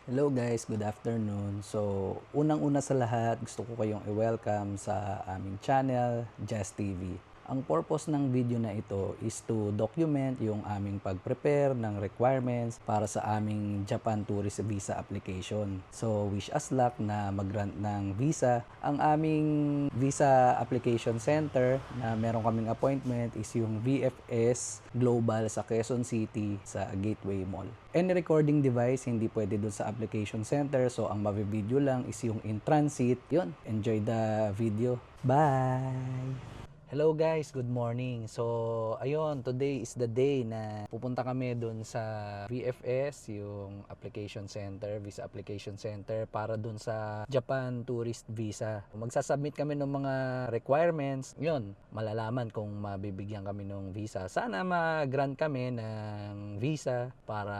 Hello guys, good afternoon. So, unang-una sa lahat, gusto ko kayong i-welcome sa aming channel, Jazz TV. Ang purpose ng video na ito is to document yung aming pag-prepare ng requirements para sa aming Japan Tourist Visa application. So, wish us luck na mag-grant ng visa. Ang aming visa application center na meron kaming appointment is yung VFS Global sa Quezon City sa Gateway Mall. Any recording device hindi pwede dun sa application center, so ang mavi-video lang is yung in transit. Yun, enjoy the video. Bye! Hello guys, good morning. So, ayun, today is the day na pupunta kami dun sa VFS, yung application center, visa application center para dun sa Japan Tourist Visa. Magsasubmit kami ng mga requirements. Yun, malalaman kung mabibigyan kami ng visa. Sana ma-grant kami ng visa para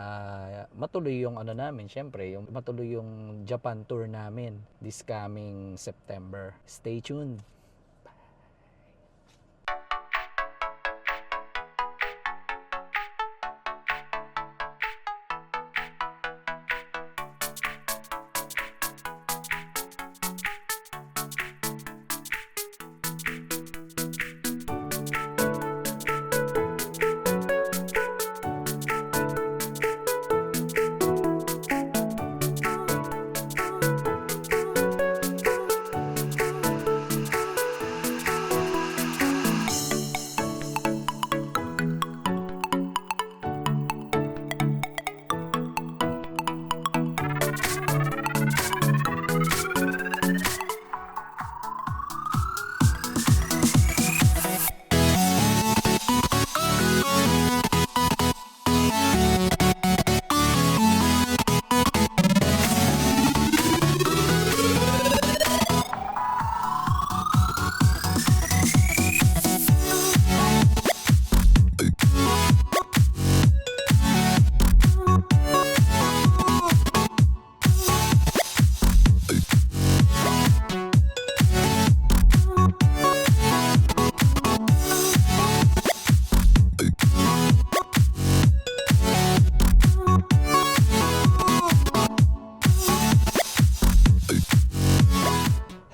matuloy yung ano namin, syempre, yung matuloy yung Japan tour namin this coming September. Stay tuned.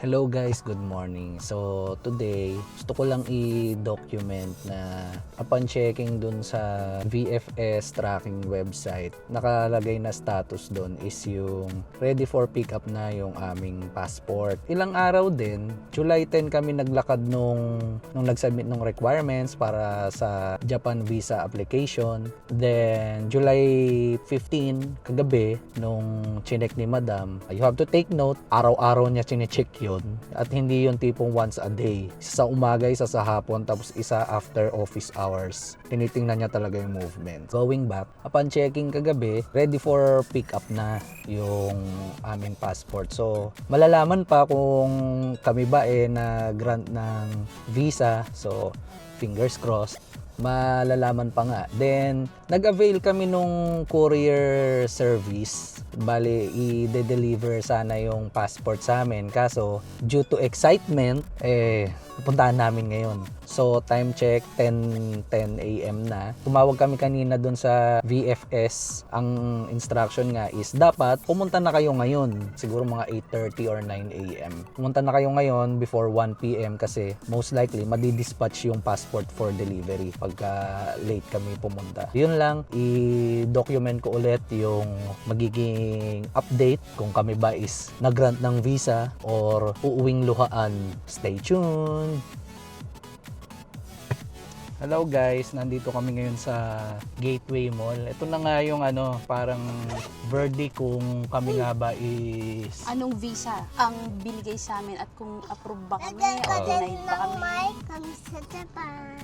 Hello guys, good morning. So today, gusto ko lang i-document na upon checking dun sa VFS tracking website, nakalagay na status dun is yung ready for pickup na yung aming passport. Ilang araw din, July 10 kami naglakad nung nag-submit ng requirements para sa Japan visa application. Then July 15 kagabi nung chinek ni Madam, you have to take note, araw-araw niya chinecheck yun. At hindi yung tipong once a day. Isa sa umaga, isa sa hapon, tapos isa after office hours. Tinitingnan niya talaga yung movement. Going back, upon checking kagabi, ready for pick up na yung aming passport. So, malalaman pa kung kami ba na grant ng visa. So, fingers crossed. Malalaman pa nga. Then, nag-avail kami nung courier service. Bali, i-deliver sana yung passport sa amin. Kaso, due to excitement, pupuntahan namin ngayon. So, time check, 10 a.m. na. Tumawag kami kanina dun sa VFS. Ang instruction nga is, dapat pumunta na kayo ngayon. Siguro mga 8:30 or 9 a.m. Pumunta na kayo ngayon before 1 p.m. kasi most likely, madi-dispatch yung passport for delivery pagka late kami pumunta. Yun lang, i-document ko ulit yung magiging update kung kami ba is nag-grant ng visa or uuwing luhaan. Stay tuned! Hello guys, nandito kami ngayon sa Gateway Mall. Ito na nga yung parang verdict kung kami nga ba is... Anong visa ang binigay sa amin at kung approve ba kami o denied ba kami? Kami sa Japan.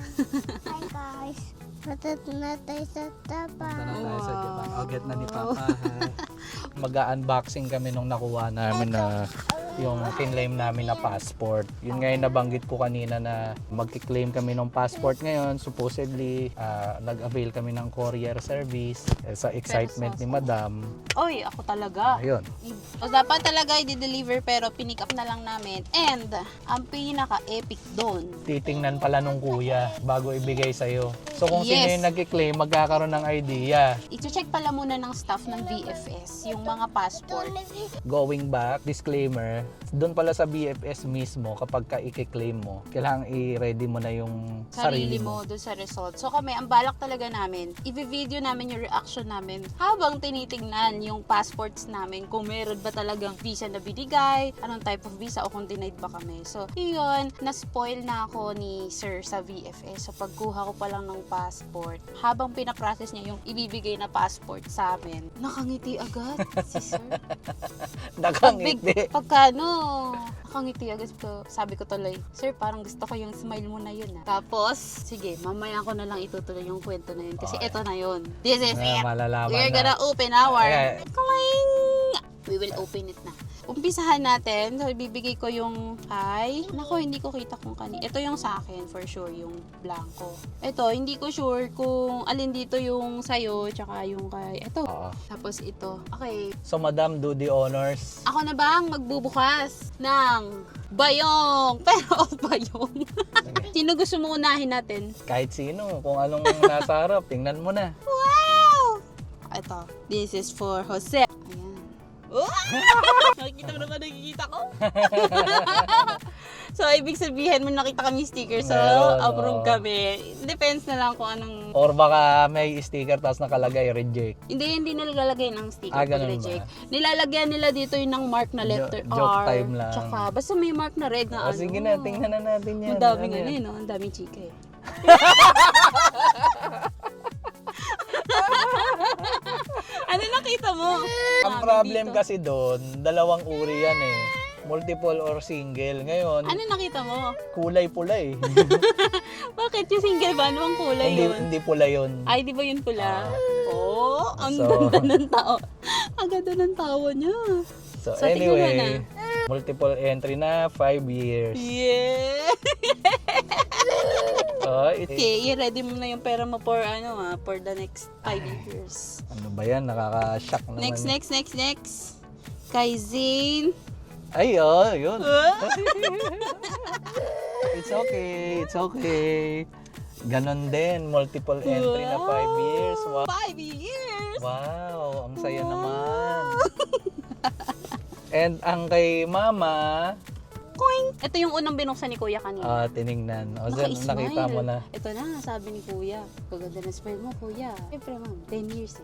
Hi guys. Punta na tayo sa Japan. Punta na tayo sa Japan. O, get na ni Papa ha. Mag-unboxing kami nung nakuha namin na yung kinlaim namin na passport. Yun nga yung nabanggit ko kanina na magki-claim kami ng passport ngayon. Supposedly, nag-avail kami ng courier service sa excitement ni Madam. Oy, ako talaga. Ayun. So, dapat talaga i-deliver pero pinick up na lang namin. And, ang pinaka-epic doon, Titingnan pala nung kuya bago ibigay sa'yo. So kung Yes. sino yung nag-claim, magkakaroon ng idea. i-check pala muna ng staff ng VFS yung mga passport. Going back, disclaimer, doon pala sa BFS mismo, kapag ka i-claim mo, kailangan i-ready mo na yung Sarili mo doon sa result. So kami, ang balak talaga namin, i-video namin yung reaction namin habang tinitingnan yung passports namin kung meron ba talagang visa na binigay, anong type of visa o kung denied ba kami. So yun, na-spoil na ako ni sir sa VFS. So pagkuha ko pa lang ng passport, habang pinaprocess niya yung ibibigay na passport sa amin, nakangiti agad si sir. Nakangiti. Pagka nakangiti agad ko. Sabi ko tuloy, sir, parang gusto ko yung smile mo na yun Tapos, sige, mamaya ko na lang itutuloy yung kwento na yun. Kasi Okay. eto na yun. This is it. Malalaman We're na. gonna open our... Okay. Cling! We will open it na. Umpisahan natin. So, ibibigay ko yung hi. Nako, hindi ko kita kung kanina. Ito yung sa akin, for sure, yung blanco. Ito, hindi ko sure kung alin dito yung sa'yo, tsaka yung kay... Ito. Oo. Tapos ito. Okay. So Madam, do the honors. Ako na ba ang magbubukas ng bayong? Pero bayong. Sino gusto mo unahin natin? Kahit sino, kung anong nasa harap, tingnan mo na. Wow! Ito. This is for Jose. Ayan. Nakikita mo naman nakikita ko? So, ibig sabihin mo nakita kami sticker. So, Meron, approve oo. kami. Depends na lang kung anong... Or baka may sticker tapos nakalagay reject. Hindi nalalagay ng sticker pag Ganun reject. ba? Nilalagyan nila dito yung ng mark na letter Joke R. time lang. Tsaka, basta may mark na red na ano. Sige na, tingnan na natin yan. Ang daming Ano ano yan? no? Ang daming chika eh. Ano nakita mo? Ang problem kasi doon, dalawang uri yan eh. Multiple or single. Ngayon, Ano nakita mo? kulay pula eh. Bakit yung single ba? Ano ang kulay hindi, yun? hindi pula yun. Ay, di ba yun pula? Ang So- ganda ng tao. Ang ganda ng tawa niya. So, So, tingnan mo anyway, multiple entry na, 5 years. Yeah! Okay. Okay, i-ready mo na yung pera mo for for the next 5 years. Ano ba yan? Nakaka-shock naman. Next. Kay Zane. Ay, yun. It's okay. Ganon din, multiple entry na 5 years. Wow. 5 years! Wow, ang saya naman. And ang kay Mama, Koing! Ito yung unang binuksan ni Kuya kanina. tinignan. O, Naka-smile. nakita mo na. Ito na, sabi ni Kuya. Kaganda na smile mo, Kuya. Siyempre, ma'am, 10 years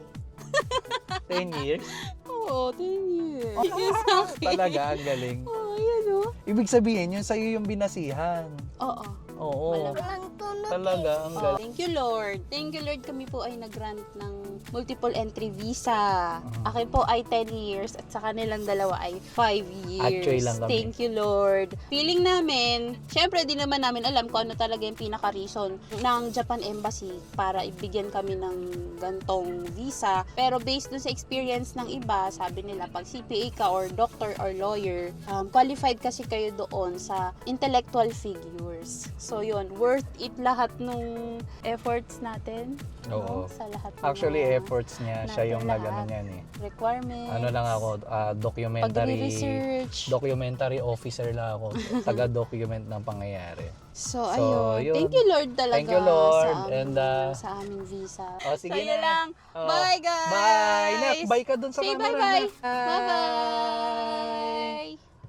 10 years? Oo, 10 years. Yes, okay. Talaga, ang galing. Oo, yun o. Ibig sabihin, yun sa'yo yung binasihan. Oo. Oo. Malamang. Walang tunog. Talaga, ang Oh, galing. thank you, Lord. Thank you, Lord. Kami po ay nag-grant ng multiple entry visa. Akin po ay 10 years at sa kanilang dalawa ay 5 years. Actually lang kami. Thank you, Lord. Feeling namin, syempre di naman namin alam kung ano talaga yung pinaka-reason ng Japan Embassy para ibigyan kami ng gantong visa. Pero based dun sa experience ng iba, sabi nila pag CPA ka or doctor or lawyer, qualified kasi kayo doon sa intellectual figures. So yun, worth it lahat nung efforts natin. Oo. Sa lahat ng Actually, mga efforts niya. Siya yung natin nag-ano lahat. niyan eh. requirements. Ano lang ako, Pag-research. documentary officer lang ako. Taga-document ng pangyayari. So, So, ayun. yun. Thank you, Lord, talaga. Thank you, Lord. Sa aming, And, sa aming visa. Sige So, yun na. lang. Oh. Bye, guys! Bye! Nak, bye ka dun sa Say camera. bye-bye. Nak. Bye-bye!